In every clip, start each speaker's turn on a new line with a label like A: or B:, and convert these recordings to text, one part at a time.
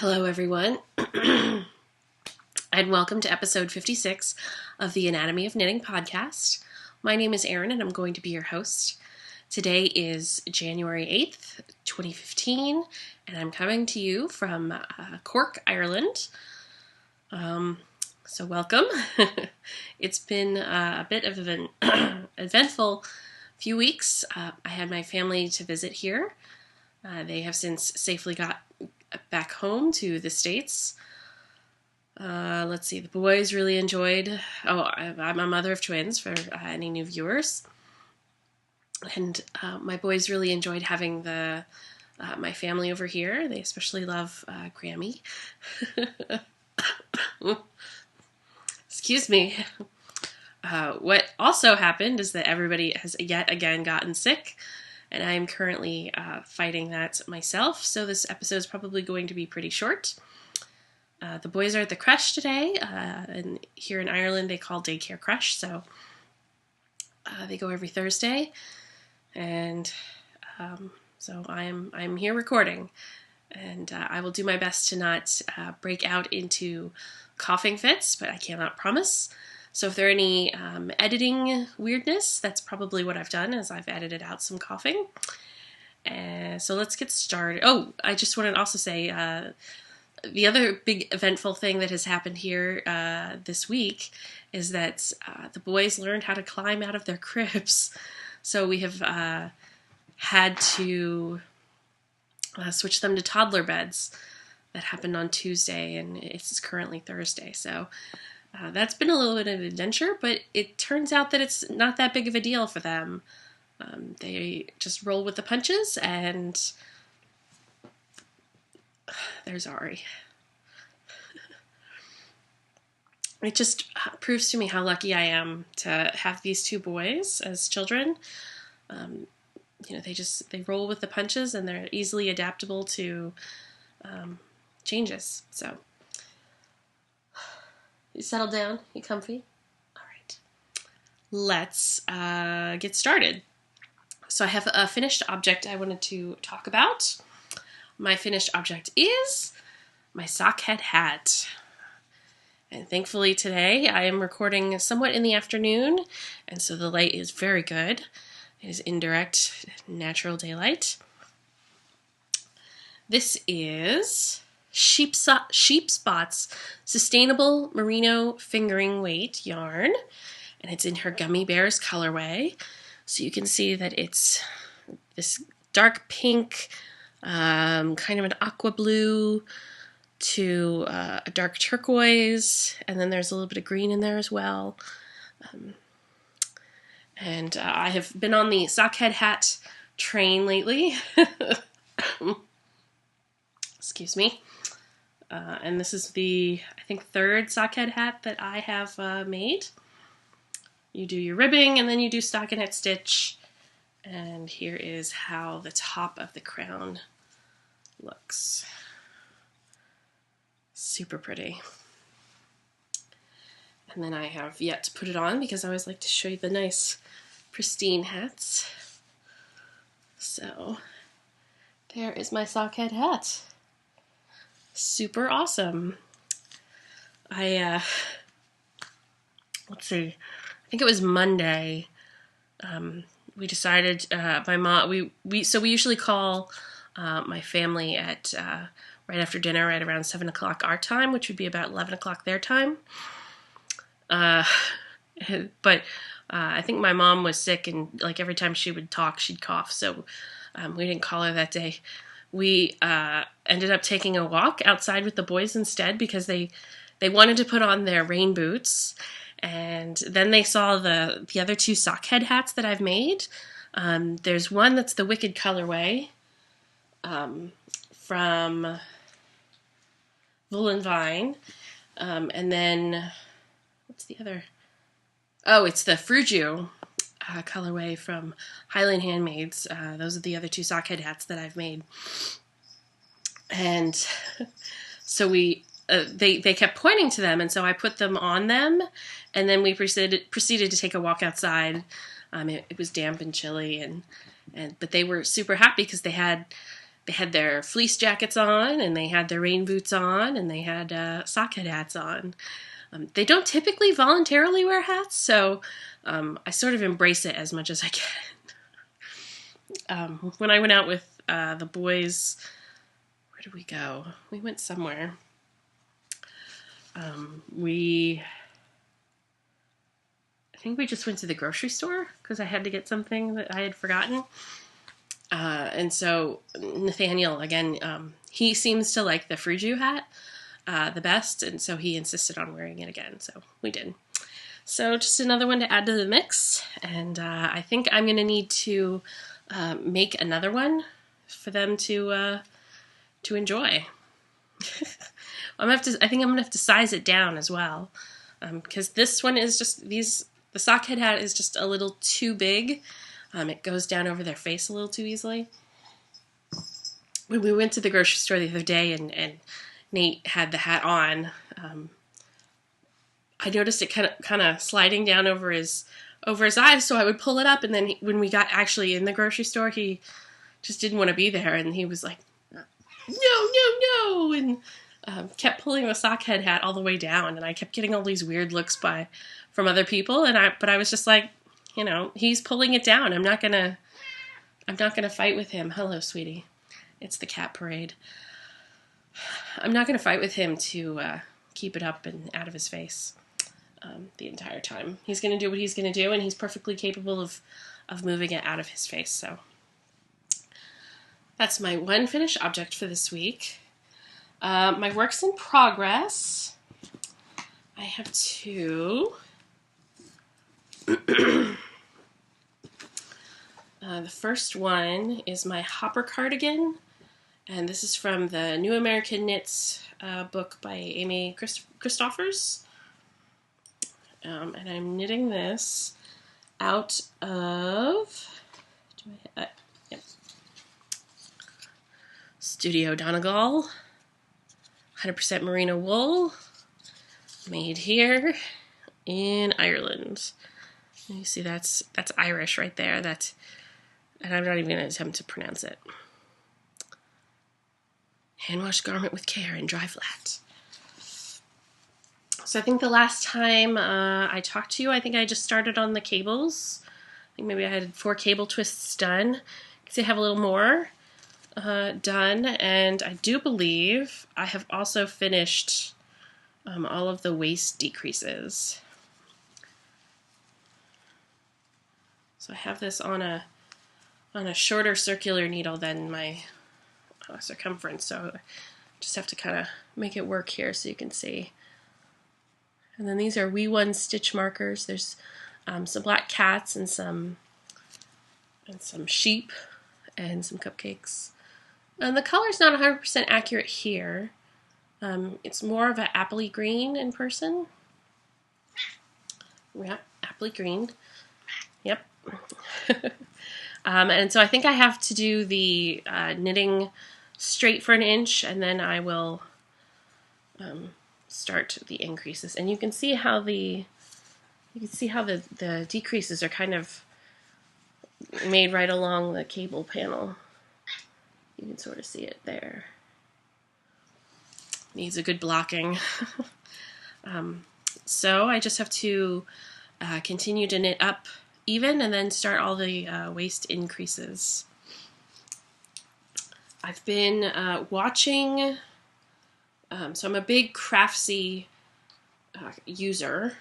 A: Hello, everyone, and welcome to episode 56 of the Anatomy of Knitting podcast. My name is Erin, and I'm going to be your host. Today is January 8th, 2015, and I'm coming to you from Cork, Ireland. So welcome. It's been a bit of an eventful few weeks. I had my family to visit here. They have since safely got back home to the States. Let's see, the boys really enjoyed, I'm a mother of twins for any new viewers, and my boys really enjoyed having my family over here. They especially love Grammy. Excuse me. What also happened is that everybody has yet again gotten sick, and I'm currently fighting that myself, so this episode is probably going to be pretty short. The boys are at the creche today, and here in Ireland they call daycare creche, so they go every Thursday, and so I'm here recording, and I will do my best to not break out into coughing fits, but I cannot promise. So if there are any editing weirdness, that's probably what I've done, is I've edited out some coughing. So let's get started. Oh, I just want to also say the other big eventful thing that has happened here this week is that the boys learned how to climb out of their cribs. So we have had to switch them to toddler beds. That happened on Tuesday, and it's currently Thursday, so that's been a little bit of an adventure, but it turns out that it's not that big of a deal for them. They just roll with the punches, and there's Ari. It just proves to me how lucky I am to have these two boys as children. They roll with the punches, and they're easily adaptable to changes, so. You settled down? You comfy? All right. Let's get started. So I have a finished object I wanted to talk about. My finished object is my sock head hat. And thankfully today I am recording somewhat in the afternoon, and so the light is very good. It is indirect, natural daylight. This is Sheep Spot's Sustainable Merino Fingering Weight yarn, and it's in her Gummy Bears colorway. So you can see that it's this dark pink, kind of an aqua blue to a dark turquoise, and then there's a little bit of green in there as well. And I have been on the sockhead hat train lately. Excuse me. And this is the, I think, third sockhead hat that I have made. You do your ribbing, and then you do stockinette stitch. And here is how the top of the crown looks. Super pretty. And then I have yet to put it on because I always like to show you the nice, pristine hats. So, there is my sockhead hat. Super awesome. Let's see, I think it was Monday, we decided, my mom, we usually call my family at right after dinner, right around 7 o'clock our time, which would be about 11 o'clock their time. But I think my mom was sick, and like every time she would talk, she'd cough, so we didn't call her that day. We ended up taking a walk outside with the boys instead because they wanted to put on their rain boots, and then they saw the other two sockhead hats that I've made. There's one that's the Wicked colorway from Wool and Vine, and then what's the other? Oh, it's the Foraging colorway from Highland Handmaids. Those are the other two sockhead hats that I've made. And so they kept pointing to them, and so I put them on them, and then we proceeded to take a walk outside. It was damp and chilly, but they were super happy because they had they had their fleece jackets on, and they had their rain boots on, and they had sockhead hats on. They don't typically voluntarily wear hats, so I sort of embrace it as much as I can. When I went out with the boys, where did we go? We went somewhere. I think we just went to the grocery store because I had to get something that I had forgotten. And so Nathaniel, again, he seems to like the Frujou hat the best, and so he insisted on wearing it again, so we did. So just another one to add to the mix, and I think I'm going to need to make another one for them to enjoy. I think I'm going to have to size it down as well, because this one is just, the sockhead hat is just a little too big. It goes down over their face a little too easily. When we went to the grocery store the other day and Nate had the hat on, I noticed it kind of sliding down over his eyes, so I would pull it up, and then when we got actually in the grocery store, he just didn't want to be there, and he was like, no, and kept pulling the sockhead hat all the way down, and I kept getting all these weird looks from other people, but I was just like, he's pulling it down. I'm not gonna fight with him. Hello, sweetie. It's the cat parade. I'm not gonna fight with him to keep it up and out of his face the entire time. He's gonna do what he's gonna do, and he's perfectly capable of moving it out of his face. So that's my one finished object for this week. My works in progress. I have two. The first one is my Hopper cardigan, and this is from the New American Knits book by Amy Christoffers. And I'm knitting this out of Studio Donegal, 100% merino wool, made here in Ireland. You see, that's Irish right there. And I'm not even going to attempt to pronounce it. Hand wash garment with care and dry flat. So I think the last time I talked to you, I think I just started on the cables. I think maybe I had 4 cable twists done. Because I have a little more done, and I do believe I have also finished all of the waist decreases. So I have this on a shorter circular needle than my circumference, so I just have to kind of make it work here so you can see. And then these are Wee One stitch markers. There's some black cats and some sheep and some cupcakes. And the color's not 100% accurate here. It's more of an appley green in person. Yeah, appley green. Yep. And so I think I have to do the knitting straight for 1 inch, and then I will start the increases. And you can see how the decreases are kind of made right along the cable panel. You can sort of see it there. Needs a good blocking. So I just have to continue to knit up even and then start all the waist increases. I've been watching, so I'm a big Craftsy user.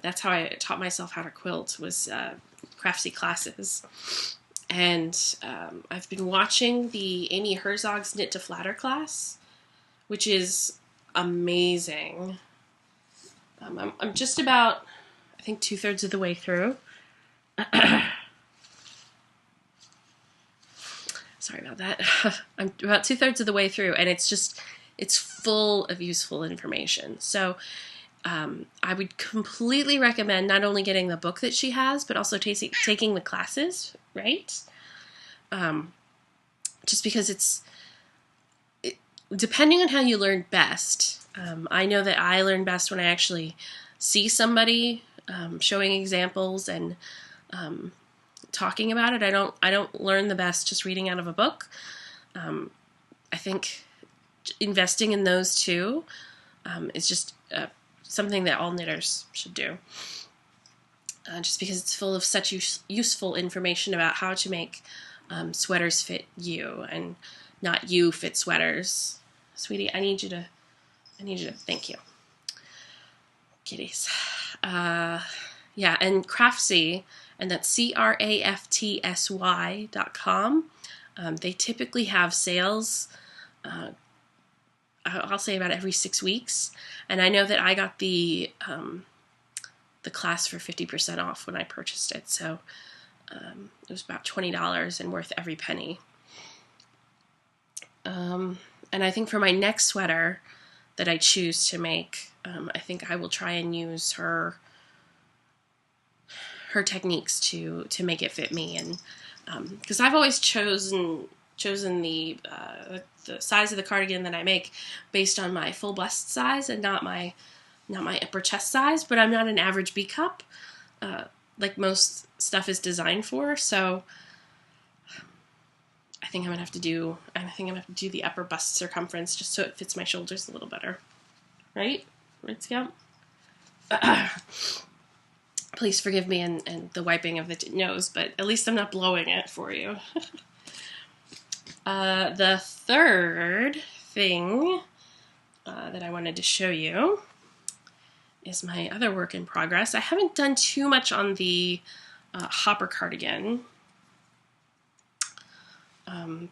A: That's how I taught myself how to quilt, was Craftsy classes. And I've been watching the Amy Herzog's Knit to Flatter class, which is amazing. I'm just about, I think, 2/3 of the way through. Sorry about that. I'm about 2/3 of the way through, and it's full of useful information. So I would completely recommend not only getting the book that she has, but also taking the classes, right? Just because depending on how you learn best. I know that I learn best when I actually see somebody showing examples and talking about it. I don't learn the best just reading out of a book. I think investing in those two is just something that all knitters should do. Just because it's full of such useful information about how to make sweaters fit you and not you fit sweaters. Sweetie, I need you to thank you. Kitties. Yeah, and Craftsy, and that's CRAFTSY.com. They typically have sales, I'll say about every 6 weeks. And I know that I got the class for 50% off when I purchased it. So it was about $20 and worth every penny. And I think for my next sweater that I choose to make, I think I will try and use her techniques to make it fit me, and because I've always chosen the size of the cardigan that I make based on my full bust size and not my upper chest size. But I'm not an average B cup like most stuff is designed for, so I think I'm gonna have to do the upper bust circumference just so it fits my shoulders a little better, right Scout? Please forgive me and the wiping of the nose, but at least I'm not blowing it for you. The third thing that I wanted to show you is my other work in progress. I haven't done too much on the hopper cardigan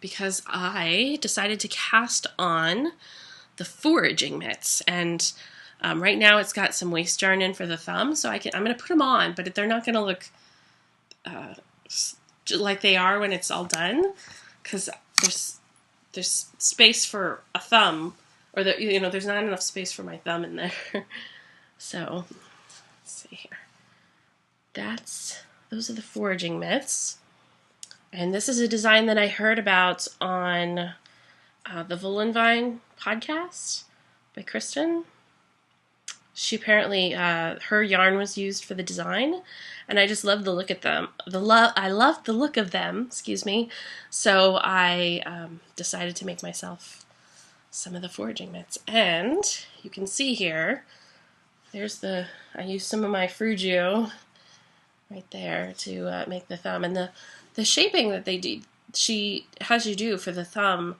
A: because I decided to cast on the foraging mitts, and right now it's got some waste yarn in for the thumb, so I'm going to put them on, but they're not going to look like they are when it's all done, because there's space for a thumb, or there's not enough space for my thumb in there. So let's see here. Those are the foraging mitts, and this is a design that I heard about on the Vine podcast by Kristen. She apparently, her yarn was used for the design, and I just love the look at them. I love the look of them, excuse me. So I decided to make myself some of the foraging mitts. And you can see here, I used some of my Frugio right there to make the thumb. And the shaping that she has you do for the thumb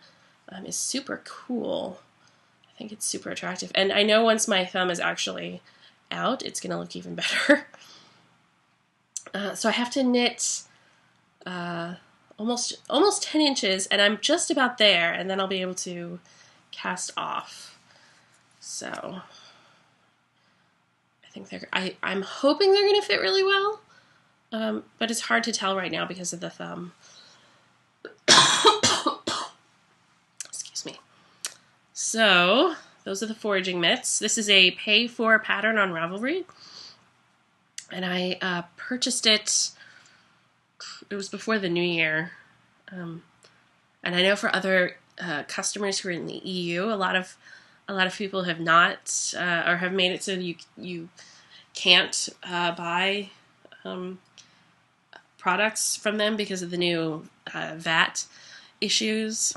A: is super cool. I think it's super attractive. And I know once my thumb is actually out, it's going to look even better. So I have to knit almost 10 inches, and I'm just about there, and then I'll be able to cast off. So I think I'm hoping they're going to fit really well, but it's hard to tell right now because of the thumb. Excuse me. So those are the foraging mitts. This is a pay-for pattern on Ravelry, and I purchased it. It was before the new year, and I know for other customers who are in the EU, a lot of people have not or have made it so you can't buy products from them because of the new VAT issues.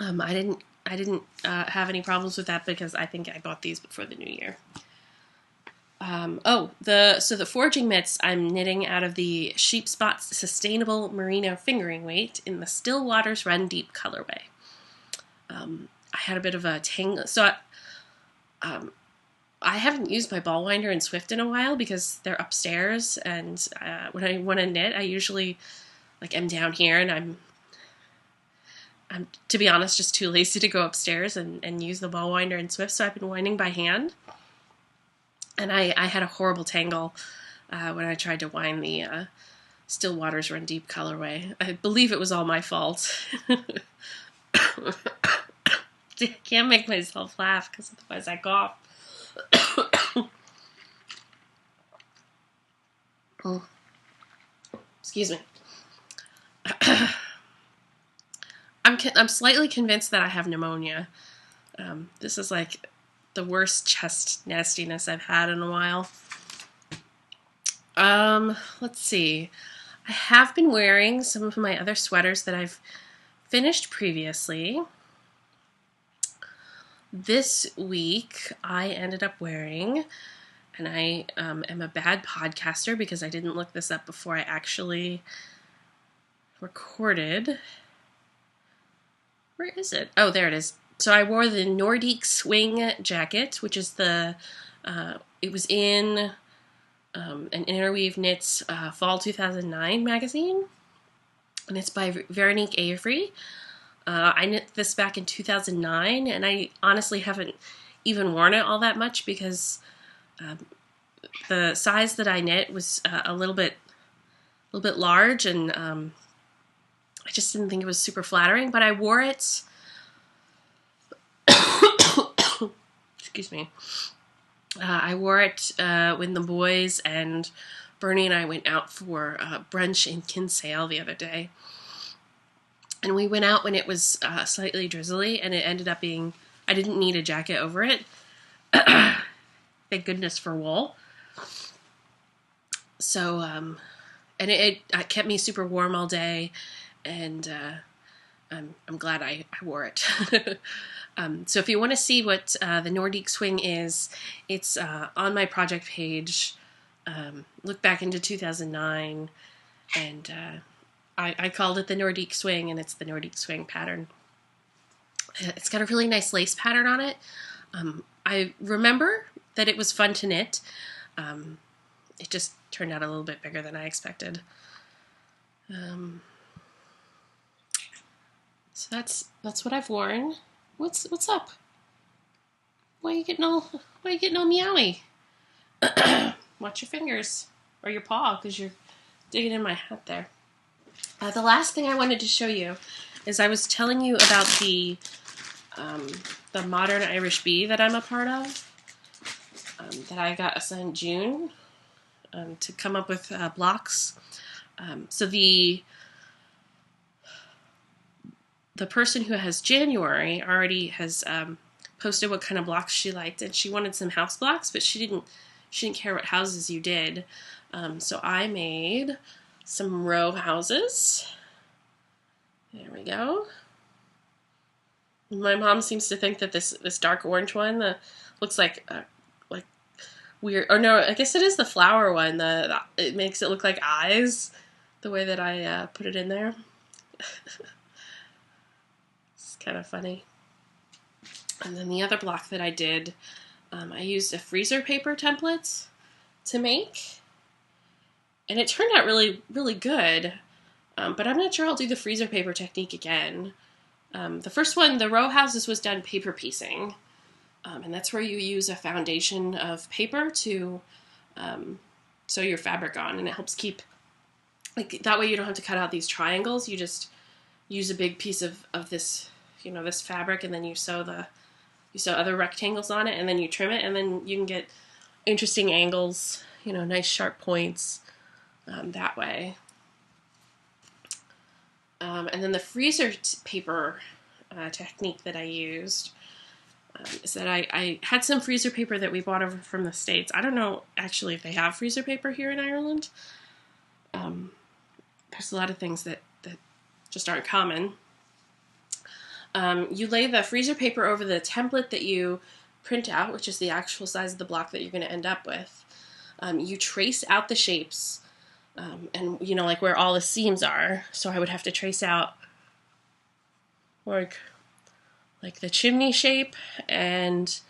A: I didn't have any problems with that because I think I bought these before the new year. So the foraging mitts I'm knitting out of the Sheep Spots Sustainable Merino Fingering Weight in the Still Waters Run Deep colorway. I had a bit of a tangle, so I haven't used my ball winder and Swift in a while because they're upstairs, and when I want to knit, I usually am down here, and I'm to be honest just too lazy to go upstairs and use the ball winder and Swift, so I've been winding by hand. And I had a horrible tangle when I tried to wind the Still Waters Run Deep colorway. I believe it was all my fault. I can't make myself laugh because otherwise I cough. Oh. Excuse me. I'm slightly convinced that I have pneumonia. This is like the worst chest nastiness I've had in a while. Let's see. I have been wearing some of my other sweaters that I've finished previously. This week I ended up wearing, and I am a bad podcaster because I didn't look this up before I actually recorded. Where is it? Oh, there it is. So I wore the Nordic Swing jacket, which is the, it was in an Interweave Knits Fall 2009 magazine, and it's by Veronique Avery. I knit this back in 2009, and I honestly haven't even worn it all that much because the size that I knit was a little bit large, and I just didn't think it was super flattering. But I wore it. Excuse me. I wore it when the boys and Bernie and I went out for brunch in Kinsale the other day. And we went out when it was slightly drizzly, and it ended up being, I didn't need a jacket over it. Thank goodness for wool. So, and it kept me super warm all day, and I'm glad I wore it. So if you want to see what the Nordic Swing is, it's on my project page. Look back into 2009, and I called it the Nordic Swing, and it's the Nordic Swing pattern. It's got a really nice lace pattern on it. I remember that it was fun to knit. It just turned out a little bit bigger than I expected. So that's what I've worn. What's up? Why are you getting all meowy? Watch your fingers or your paw, because you're digging in my hat there. The last thing I wanted to show you is I was telling you about the Modern Irish Bee that I'm a part of, that I got assigned June to come up with blocks. So the person who has January already has posted what kind of blocks she liked, and she wanted some house blocks, but she didn't care what houses you did. So I made some row houses. There we go. My mom seems to think that this dark orange one looks like weird. Or no, I guess it is the flower one. It makes it look like eyes, the way that I put it in there. It's kind of funny. And then the other block that I did, I used a freezer paper template to make. And it turned out really, really good, but I'm not sure I'll do the freezer paper technique again. The first one, the row houses, was done paper piecing, and that's where you use a foundation of paper to sew your fabric on, and it helps keep, like, that way you don't have to cut out these triangles. You just use a big piece of this, this fabric, and then you sew other rectangles on it, and then you trim it, and then you can get interesting angles, nice sharp points. That way. And then the freezer paper technique that I used is that I had some freezer paper that we bought over from the States. I don't know actually if they have freezer paper here in Ireland. There's a lot of things that just aren't common. You lay the freezer paper over the template that you print out, which is the actual size of the block that you're going to end up with. You trace out the shapes. And like where all the seams are. So I would have to trace out like the chimney shape and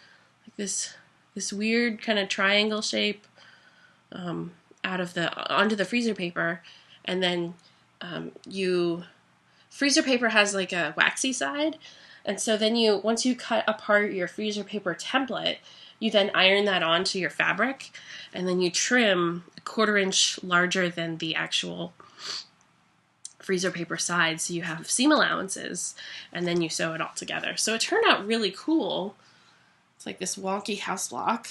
A: like this weird kind of triangle shape onto the freezer paper, and then freezer paper has like a waxy side, and so then once you cut apart your freezer paper template, you then iron that onto your fabric, and then you trim a 1/4 inch larger than the actual freezer paper side, so you have seam allowances, and then you sew it all together. So it turned out really cool. It's like this wonky house block.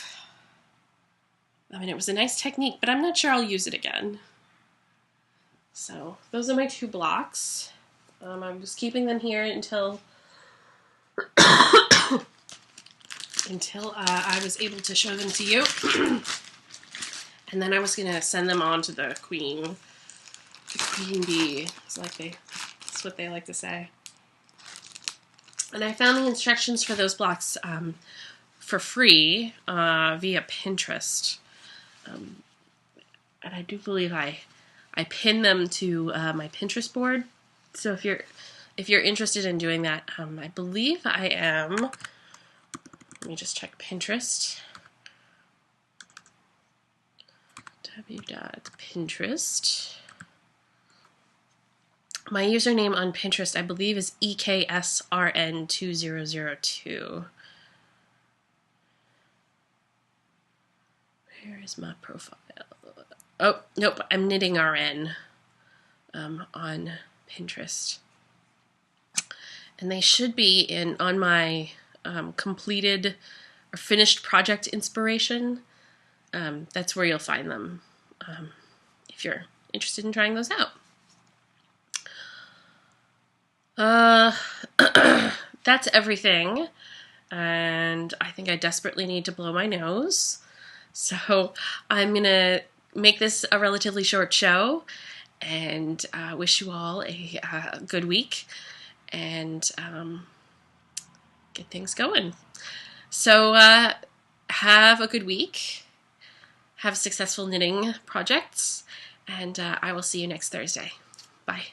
A: I mean, it was a nice technique, but I'm not sure I'll use it again. So those are my 2 blocks. I'm just keeping them here until I was able to show them to you. And then I was going to send them on to the queen bee. That's what they like to say. And I found the instructions for those blocks for free via Pinterest. And I do believe I pinned them to my Pinterest board. So if you're interested in doing that, I believe I am. Let me just check Pinterest. w.pinterest. My username on Pinterest, I believe, is EKSRN2002. Where is my profile? Oh, nope, I'm Knitting RN on Pinterest. And they should be on my completed or finished project inspiration. That's where you'll find them if you're interested in trying those out. That's everything. And I think I desperately need to blow my nose. So I'm going to make this a relatively short show and wish you all a good week and get things going. So have a good week. Have successful knitting projects. And I will see you next Thursday. Bye.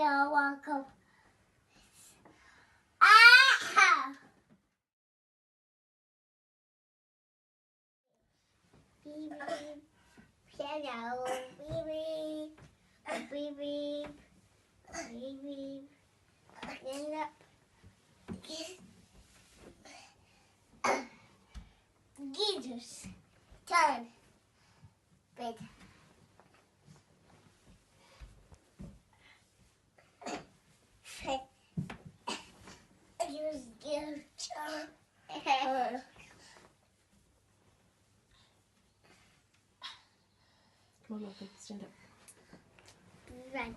B: Welcome. Beep, piano, beep, beep, beep, beep, beep, stand up. Jesus, turn, bed. Use your turn.
A: Come on, Logan, stand up.
B: Right.